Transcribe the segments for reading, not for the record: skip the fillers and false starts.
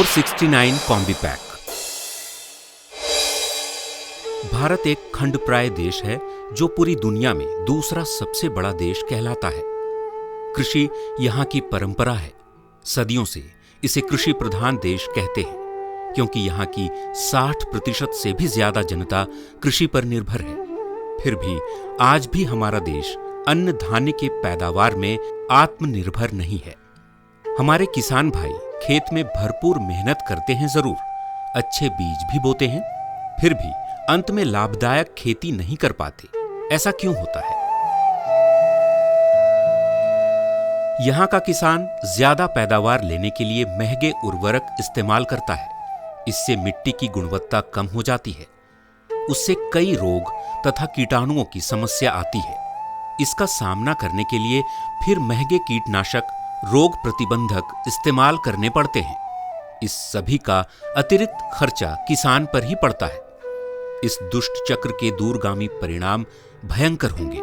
मोर69 कॉम्बीपैक। भारत एक खंडप्राय देश है जो पूरी दुनिया में दूसरा सबसे बड़ा देश कहलाता है। कृषि यहाँ की परंपरा है। सदियों से इसे कृषि प्रधान देश कहते हैं क्योंकि यहाँ की 60% से भी ज्यादा जनता कृषि पर निर्भर है। फिर भी आज भी हमारा देश अन्न धान्य के पैदावार में आत्मनिर्भर नहीं है। हमारे किसान भाई खेत में भरपूर मेहनत करते हैं जरूर, अच्छे बीज भी बोते हैं, फिर भी अंत में लाभदायक खेती नहीं कर पाते। ऐसा क्यों होता है? यहाँ का किसान ज्यादा पैदावार लेने के लिए महंगे उर्वरक इस्तेमाल करता है। इससे मिट्टी की गुणवत्ता कम हो जाती है। उससे कई रोग तथा कीटाणुओं की समस्या आती है। इसका सामना करने के लिए फिर महंगे कीटनाशक, रोग प्रतिबंधक इस्तेमाल करने पड़ते हैं। इस सभी का अतिरिक्त खर्चा किसान पर ही पड़ता है। इस दुष्ट चक्र के दूरगामी परिणाम भयंकर होंगे।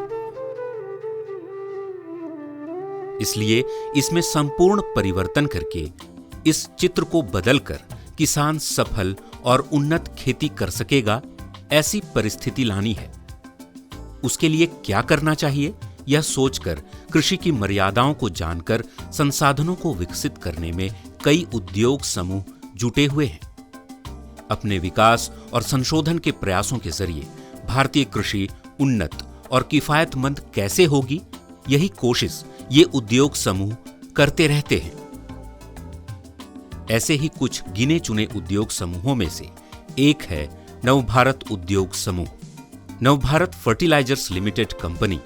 इसलिए इसमें संपूर्ण परिवर्तन करके इस चित्र को बदलकर किसान सफल और उन्नत खेती कर सकेगा, ऐसी परिस्थिति लानी है। उसके लिए क्या करना चाहिए, यह सोचकर कृषि की मर्यादाओं को जानकर संसाधनों को विकसित करने में कई उद्योग समूह जुटे हुए हैं। अपने विकास और संशोधन के प्रयासों के जरिए भारतीय कृषि उन्नत और किफायतमंद कैसे होगी, यही कोशिश ये उद्योग समूह करते रहते हैं। ऐसे ही कुछ गिने चुने उद्योग समूहों में से एक है नवभारत उद्योग समूह। नवभारत फर्टिलाइजर्स लिमिटेड कंपनी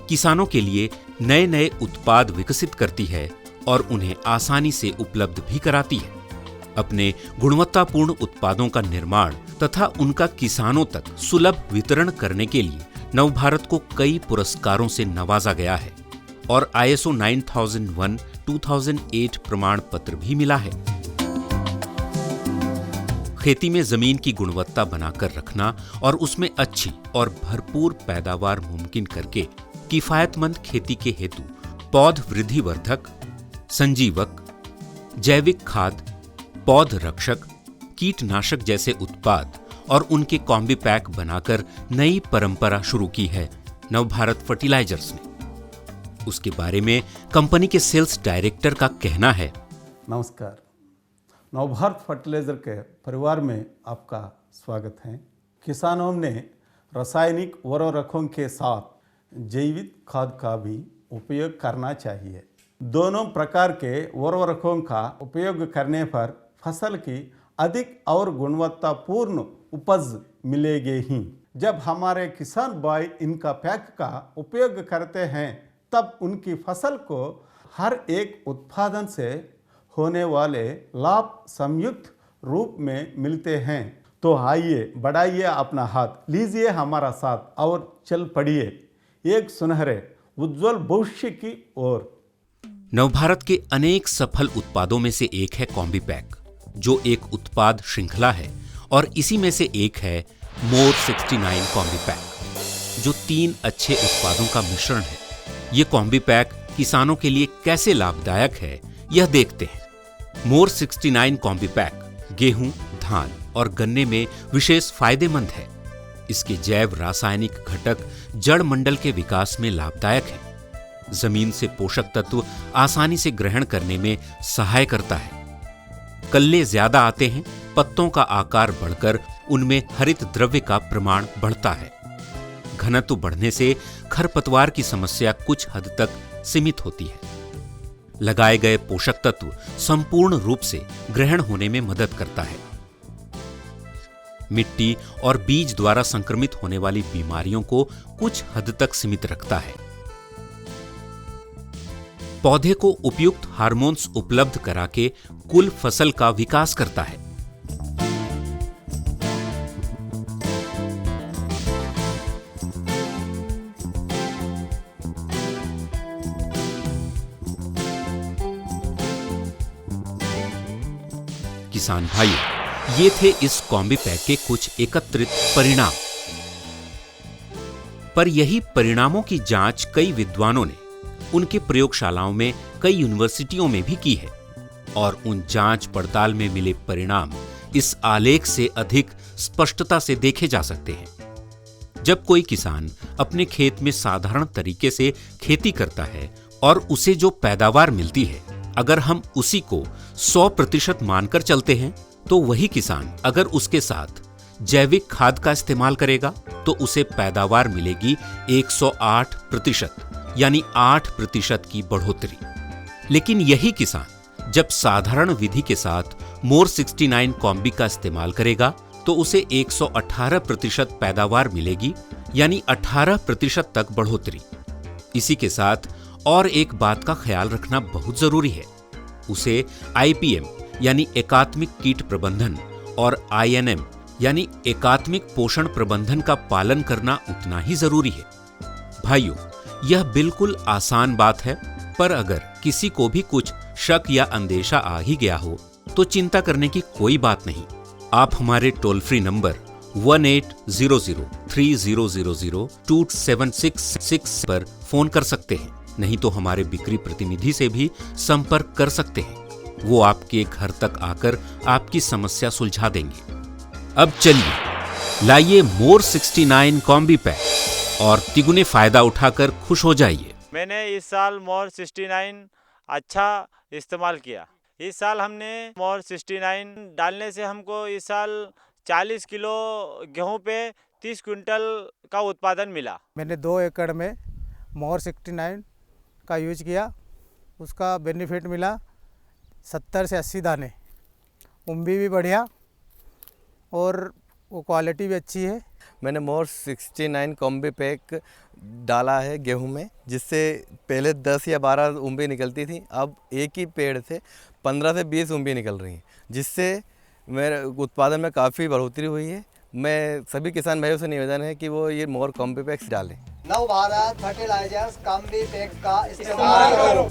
किसानों के लिए नए नए उत्पाद विकसित करती है और उन्हें आसानी से उपलब्ध भी कराती है। अपने गुणवत्तापूर्ण उत्पादों का निर्माण तथा उनका किसानों तक सुलभ वितरण करने के लिए नवभारत को कई पुरस्कारों से नवाजा गया है और ISO 9001-2008 प्रमाण पत्र भी मिला है। खेती में जमीन की गुणवत्ता बनाकर रखना और उसमें अच्छी और भरपूर पैदावार मुमकिन करके किफायतमंद खेती के हेतु पौध वृद्धिवर्धक, संजीवक, जैविक खाद, पौध रक्षक, कीटनाशक जैसे उत्पाद और उनके कॉम्बीपैक बनाकर नई परंपरा शुरू की है नवभारत फर्टिलाइजर्स ने। उसके बारे में कंपनी के सेल्स डायरेक्टर का कहना है। नमस्कार, नवभारत फर्टिलाइजर के परिवार में आपका स्वागत है। किसानों ने रासायनिक उर्वरकों के साथ जैविक खाद का भी उपयोग करना चाहिए। दोनों प्रकार के उर्वरकों का उपयोग करने पर फसल की अधिक और गुणवत्तापूर्ण उपज मिलेगी ही। जब हमारे किसान भाई इनका पैक का उपयोग करते हैं तब उनकी फसल को हर एक उत्पादन से होने वाले लाभ संयुक्त रूप में मिलते हैं। तो आइए बढ़ाइए अपना हाथ, लीजिए हमारा साथ और चल पड़िए एक सुनहरे उज्जवल भविष्य की ओर। नवभारत के अनेक सफल उत्पादों में से एक है कॉम्बीपैक, जो एक उत्पाद श्रृंखला है और इसी में से एक है मोर69 कॉम्बीपैक, जो 3 अच्छे उत्पादों का मिश्रण है। ये कॉम्बीपैक किसानों के लिए कैसे लाभदायक है, यह देखते हैं। मोर69 कॉम्बीपैक गेहूं, धान और गन्ने में विशेष फायदेमंद है। इसके जैव रासायनिक घटक जड़ मंडल के विकास में लाभदायक है। जमीन से पोषक तत्व आसानी से ग्रहण करने में सहाय करता है। कल्ले ज्यादा आते हैं, पत्तों का आकार बढ़कर उनमें हरित द्रव्य का प्रमाण बढ़ता है। घनत्व बढ़ने से खरपतवार की समस्या कुछ हद तक सीमित होती है। लगाए गए पोषक तत्व संपूर्ण रूप से ग्रहण होने में मदद करता है। मिट्टी और बीज द्वारा संक्रमित होने वाली बीमारियों को कुछ हद तक सीमित रखता है। पौधे को उपयुक्त हार्मोन्स उपलब्ध करा के कुल फसल का विकास करता है। किसान भाइयों, ये थे इस कॉम्बीपैक के कुछ एकत्रित परिणाम। पर यही परिणामों की जांच कई विद्वानों ने उनके प्रयोगशालाओं में, कई यूनिवर्सिटियों में भी की है। और उन जांच पड़ताल में मिले परिणाम इस आलेख से अधिक स्पष्टता से देखे जा सकते हैं। जब कोई किसान अपने खेत में साधारण तरीके से खेती करता है और उसे जो पैदावार मिलती है, अगर हम उसी को 100% मानकर चलते हैं, तो वही किसान अगर उसके साथ जैविक खाद का इस्तेमाल करेगा तो उसे पैदावार मिलेगी 108%, यानी 8% की बढ़ोतरी। लेकिन यही किसान जब साधारण विधि के साथ मोर 69 कॉम्बी का इस्तेमाल करेगा तो उसे 118% पैदावार मिलेगी, यानी 18% तक बढ़ोतरी। इसी के साथ और एक बात का ख्याल रखना बहुत जरूरी है, उसे IPM यानी एकात्मिक कीट प्रबंधन और INM यानी एकात्मिक पोषण प्रबंधन का पालन करना उतना ही जरूरी है। भाइयों, यह बिल्कुल आसान बात है, पर अगर किसी को भी कुछ शक या अंदेशा आ ही गया हो तो चिंता करने की कोई बात नहीं। आप हमारे टोल फ्री नंबर 1800-3000-2766 पर फोन कर सकते हैं, नहीं तो हमारे बिक्री प्रतिनिधि से भी संपर्क कर सकते हैं। वो आपके घर तक आकर आपकी समस्या सुलझा देंगे। अब चलिए, लाइए मोर 69 कॉम्बी पैक और तिगुने फायदा उठाकर खुश हो जाइए। मैंने इस साल मोर 69 अच्छा इस्तेमाल किया। इस साल हमने मोर 69 डालने से हमको इस साल 40 किलो गेहूं पे 30 क्विंटल का उत्पादन मिला। मैंने 2 एकड़ में मोर 69 का यूज किया, उसका बेनिफिट मिला 70 से 80 दाने, उम्बी भी बढ़िया और वो क्वालिटी भी अच्छी है। मैंने मोर 69 कॉम्बी पैक डाला है गेहूं में, जिससे पहले 10 या 12 उम्बी निकलती थी, अब एक ही पेड़ से 15 से 20 उम्बी निकल रही हैं, जिससे मेरे उत्पादन में काफ़ी बढ़ोतरी हुई है। मैं सभी किसान भाइयों से निवेदन है कि वो ये मोर कॉम्बी पैक्स डालें। नव भारत फर्टिलाइजर्स कॉम्बी पैक का इस्तेमाल करो।